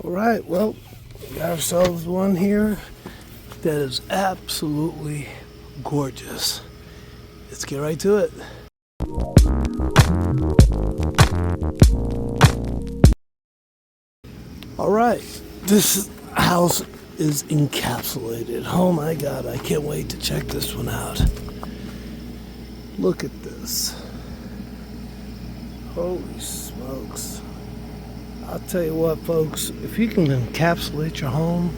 All right, well, we got ourselves one here that is absolutely gorgeous. Let's get right to it. All right, this house is encapsulated. Oh my God, I can't wait to check this one out. Look at this. Holy smokes. I'll tell you what, folks, if you can encapsulate your home,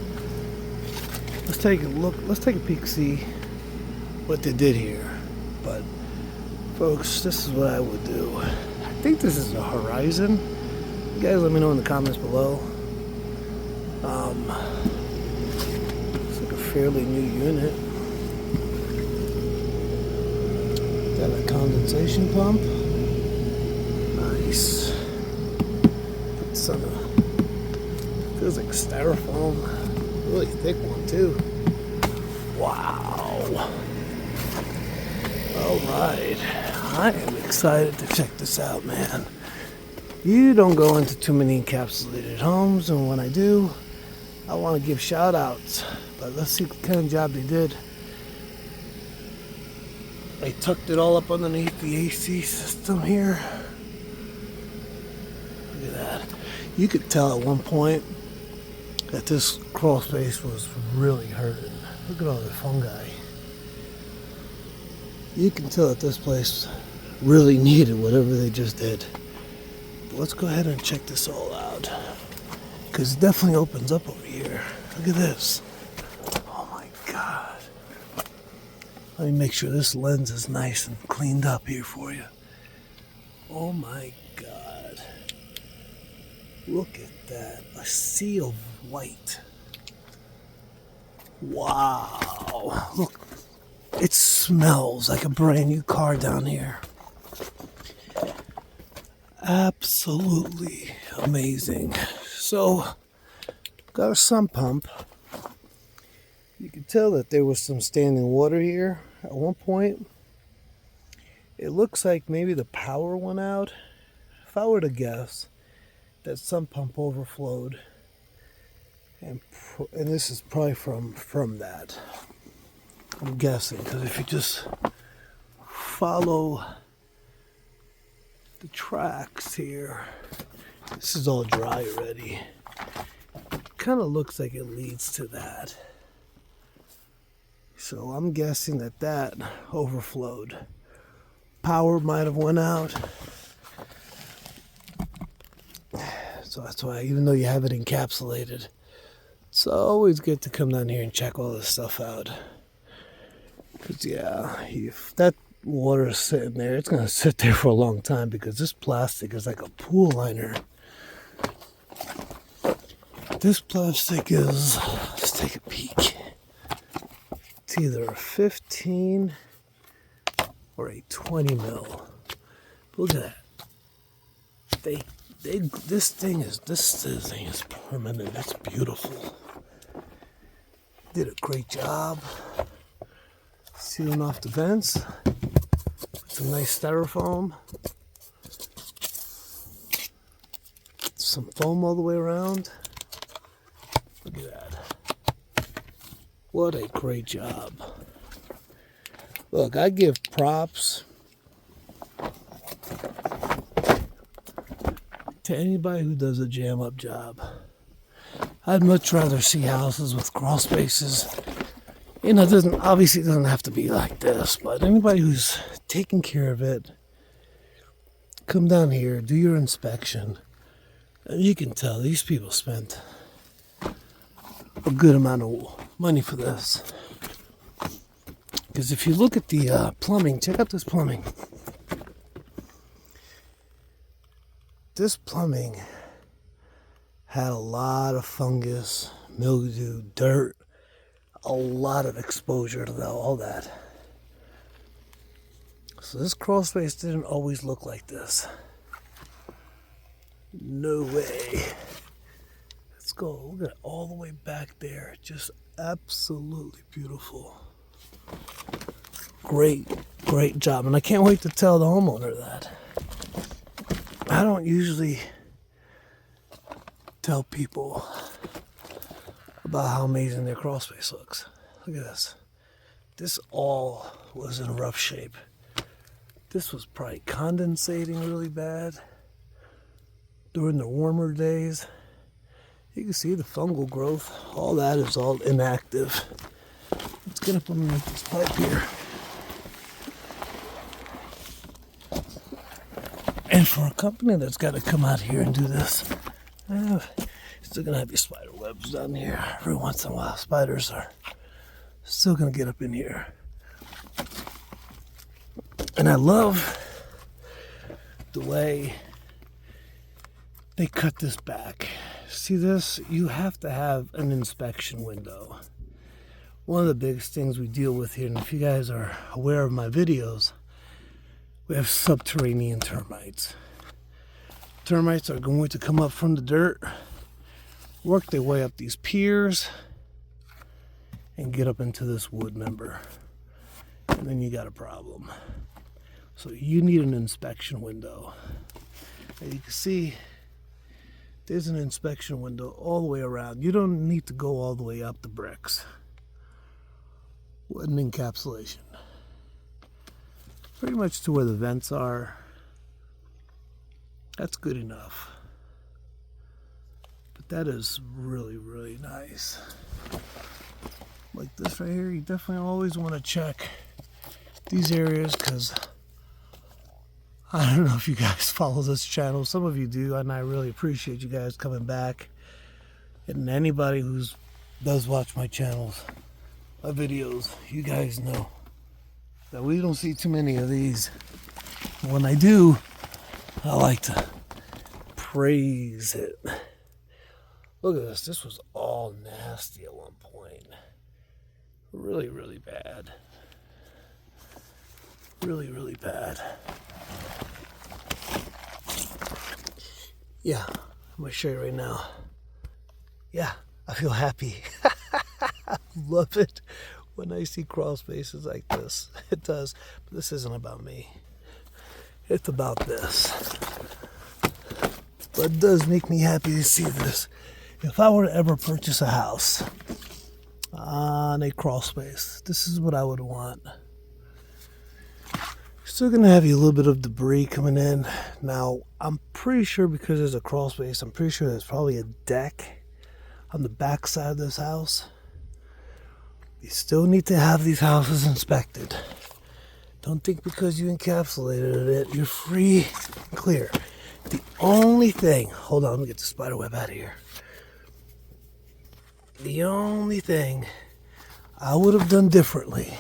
let's take a look, let's take a peek, see what they did here. But folks, this is what I would do. I think this is a Horizon. You guys let me know in the comments below. It's like a fairly new unit. Got a condensation pump. Nice. Some feels like styrofoam. Really thick one too. Wow. Alright. I am excited to check this out, man. You don't go into too many encapsulated homes, and when I do, I want to give shout outs. But let's see what kind of job they did. They tucked it all up underneath the AC system here. Look at that. You could tell at one point that this crawl space was really hurting. Look at all the fungi. You can tell that this place really needed whatever they just did. But let's go ahead and check this all out, because it definitely opens up over here. Look at this. Oh my God. Let me make sure this lens is nice and cleaned up here for you. Oh my God. Look at that. A sea of white. Wow. Look. It smells like a brand new car down here. Absolutely amazing. So, got a sump pump. You can tell that there was some standing water here at one point. It looks like maybe the power went out. If I were to guess, that sump pump overflowed, and this is probably from that. I'm guessing, because if you just follow the tracks here, this is all dry already. Kind of looks like it leads to that. So I'm guessing that overflowed. Power might have went out. So that's why, even though you have it encapsulated, it's always good to come down here and check all this stuff out. Because, yeah, if that water is sitting there, it's going to sit there for a long time, because this plastic is like a pool liner. This plastic is, let's take a peek. It's either a 15 or a 20 mil. Look at that. This thing is permanent. It's beautiful. Did a great job sealing off the vents with some nice styrofoam. Some foam all the way around. Look at that. What a great job. Look, I give props to anybody who does a jam up job. I'd much rather see houses with crawl spaces. You know, it doesn't have to be like this, but anybody who's taking care of it, come down here, do your inspection, and you can tell these people spent a good amount of money for this. Because if you look at the plumbing, check out this plumbing. This plumbing had a lot of fungus, mildew, dirt, a lot of exposure to all that. So this crawl space didn't always look like this. No way. Let's go. Look at it all the way back there. Just absolutely beautiful. Great job. And I can't wait to tell the homeowner that. I don't usually tell people about how amazing their crawl space looks. Look at this. This all was in rough shape. This was probably condensating really bad during the warmer days. You can see the fungal growth. All that is all inactive. Let's get up underneath this pipe here. And for a company that's got to come out here and do this, still gonna have your spider webs down here. Every once in a while, spiders are still gonna get up in here. And I love the way they cut this back. See this? You have to have an inspection window. One of the biggest things we deal with here, and if you guys are aware of my videos, we have subterranean termites. Termites are going to come up from the dirt, work their way up these piers, and get up into this wood member. And then you got a problem. So you need an inspection window. And you can see there's an inspection window all the way around. You don't need to go all the way up the bricks. What an encapsulation. Pretty much to where the vents are. That's good enough. But that is really, really nice. Like this right here, you definitely always want to check these areas, because I don't know if you guys follow this channel. Some of you do, and I really appreciate you guys coming back. And anybody who does watch my channels, my videos, you guys know that we don't see too many of these. When I do, I like to praise it. Look at this. This was all nasty at one point. Really, really bad. Really, really bad. Yeah, I'm going to show you right now. Yeah, I feel happy. I love it when I see crawl spaces like this. It does. But this isn't about me. It's about this. But it does make me happy to see this. If I were to ever purchase a house on a crawl space, this is what I would want. Still gonna have you a little bit of debris coming in. Now, I'm pretty sure, because there's a crawl space, I'm pretty sure there's probably a deck on the back side of this house. You still need to have these houses inspected. Don't think because you encapsulated it, you're free and clear. The only thing, hold on, let me get the spider web out of here. The only thing I would have done differently,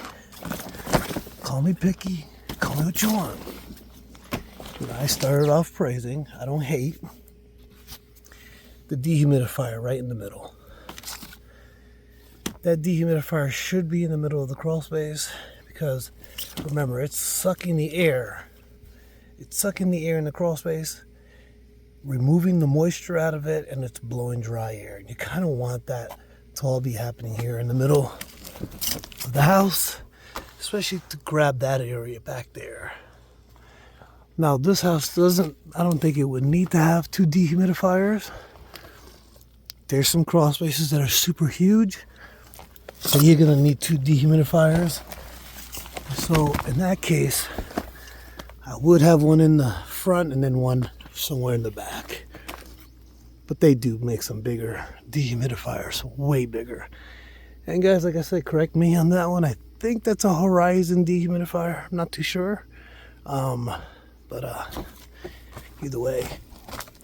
call me picky, call me what you want. When I started off praising, I don't hate, the dehumidifier right in the middle. That dehumidifier should be in the middle of the crawl space, because remember, it's sucking the air. It's sucking the air in the crawl space, removing the moisture out of it, and it's blowing dry air. And you kind of want that to all be happening here in the middle of the house, especially to grab that area back there. Now, this house I don't think it would need to have 2 dehumidifiers. There's some crawl spaces that are super huge, so you're gonna need 2 dehumidifiers. So in that case, I would have one in the front and then one somewhere in the back. But they do make some bigger dehumidifiers, way bigger. And guys, like I said, correct me on that one. I think that's a Horizon dehumidifier. I'm not too sure. But either way,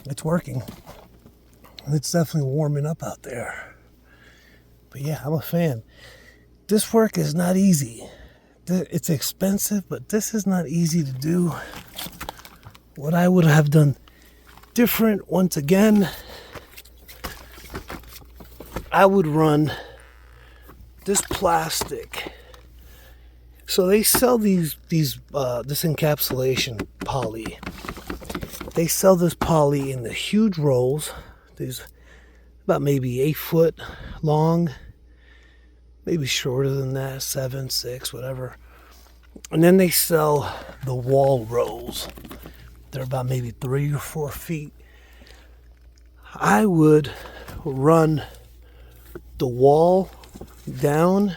it's working. And it's definitely warming up out there. But yeah, I'm a fan. This work is not easy. It's expensive, but this is not easy to do. What I would have done different, once again, I would run this plastic. So they sell this encapsulation poly. They sell this poly in the huge rolls. There's about maybe 8 foot long, maybe shorter than that, 7, 6, whatever. And then they sell the wall rolls. They're about maybe 3 or 4 feet. I would run the wall down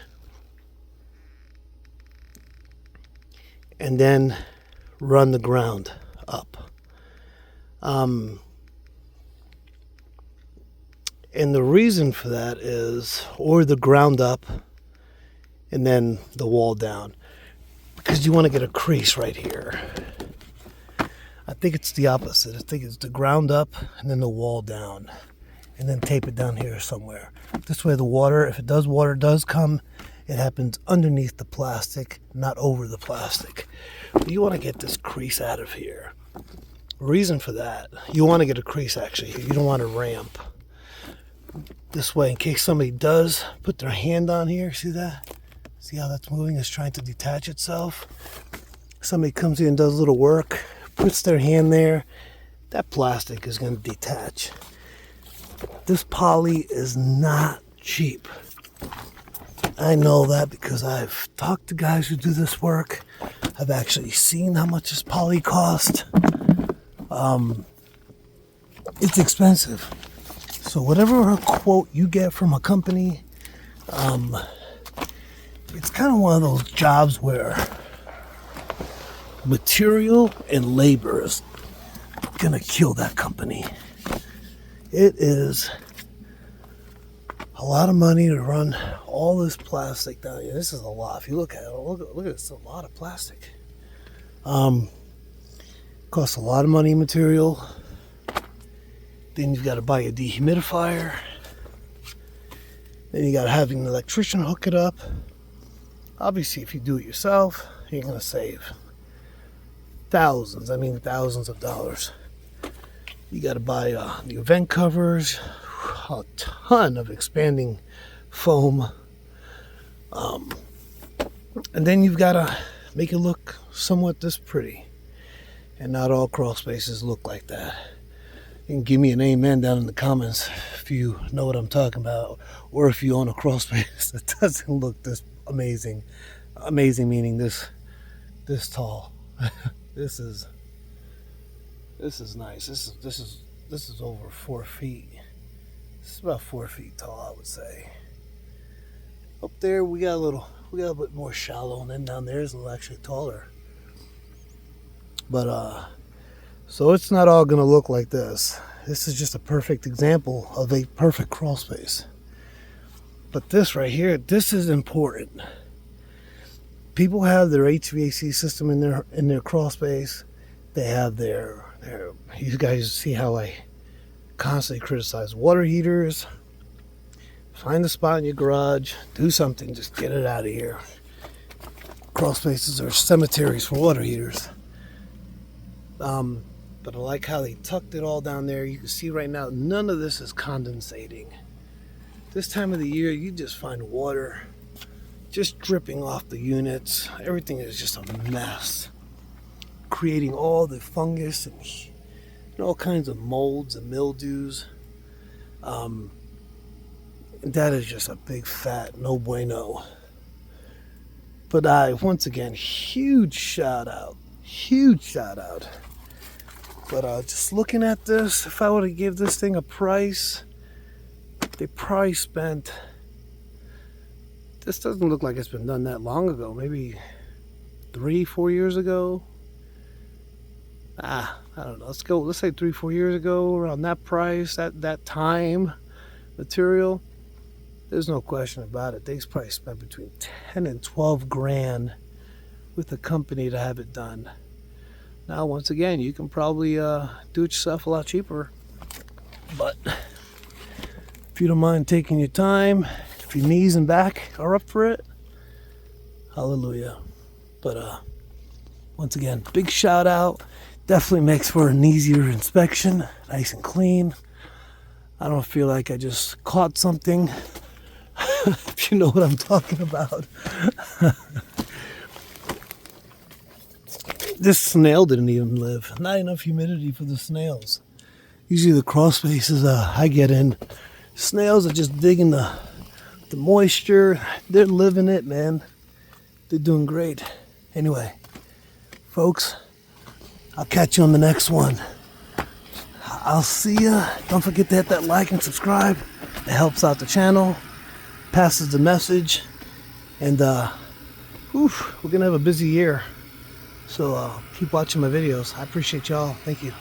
and then run the ground up. And the reason for that is, or the ground up and then the wall down, because you want to get a crease right here. I think it's the opposite. I think it's the ground up and then the wall down, and then tape it down here somewhere. This way the water, if it does, water does come, it happens underneath the plastic, not over the plastic. But you want to get this crease out of here. Reason for that, you want to get a crease actually here. You don't want a ramp. This way, in case somebody does put their hand on here, see that? See how that's moving? It's trying to detach itself. Somebody comes in and does a little work, puts their hand there, that plastic is going to detach. This poly is not cheap. I know that because I've talked to guys who do this work. I've actually seen how much this poly costs. It's expensive. So whatever quote you get from a company, it's kind of one of those jobs where material and labor is gonna kill that company. It is a lot of money to run all this plastic down here. This is a lot. If you look at it, look at this, a lot of plastic. Costs a lot of money and material. Then you've got to buy a dehumidifier. Then you got to have an electrician hook it up. Obviously, if you do it yourself, you're going to save thousands of dollars. You got to buy new vent covers, a ton of expanding foam. And then you've got to make it look somewhat this pretty. And not all crawl spaces look like that. You can give me an amen down in the comments if you know what I'm talking about, or if you own a crawl space that doesn't look this amazing. Amazing meaning this tall. This is nice. This is over 4 feet. This is about 4 feet tall, I would say. Up there we got a bit more shallow, and then down there is a little actually taller. But so it's not all gonna look like this. This is just a perfect example of a perfect crawl space. But this right here, this is important. People have their HVAC system in their crawl space. They have their you guys see how I constantly criticize water heaters. Find a spot in your garage, do something, just get it out of here. Crawl spaces are cemeteries for water heaters. But I like how they tucked it all down there. You can see right now, none of this is condensating. This time of the year, you just find water just dripping off the units. Everything is just a mess, creating all the fungus and all kinds of molds and mildews. That is just a big fat no bueno. But once again, huge shout out. But just looking at this, if I were to give this thing a price, they probably spent, this doesn't look like it's been done that long ago, maybe 3-4 years ago. I don't know, let's say 3-4 years ago, around that price, that time, material. There's no question about it. They probably spent between 10 and 12 grand with a company to have it done. Now, once again, you can probably do it yourself a lot cheaper. But if you don't mind taking your time, if your knees and back are up for it, hallelujah. But once again, big shout out. Definitely makes for an easier inspection, nice and clean. I don't feel like I just caught something, if you know what I'm talking about. This snail didn't even live. Not enough humidity for the snails. Usually the crawl spaces I get in, snails are just digging the moisture. They're living it, man. They're doing great. Anyway, folks, I'll catch you on the next one. I'll see ya. Don't forget to hit that like and subscribe. It helps out the channel, passes the message, and we're gonna have a busy year. So keep watching my videos. I appreciate y'all. Thank you.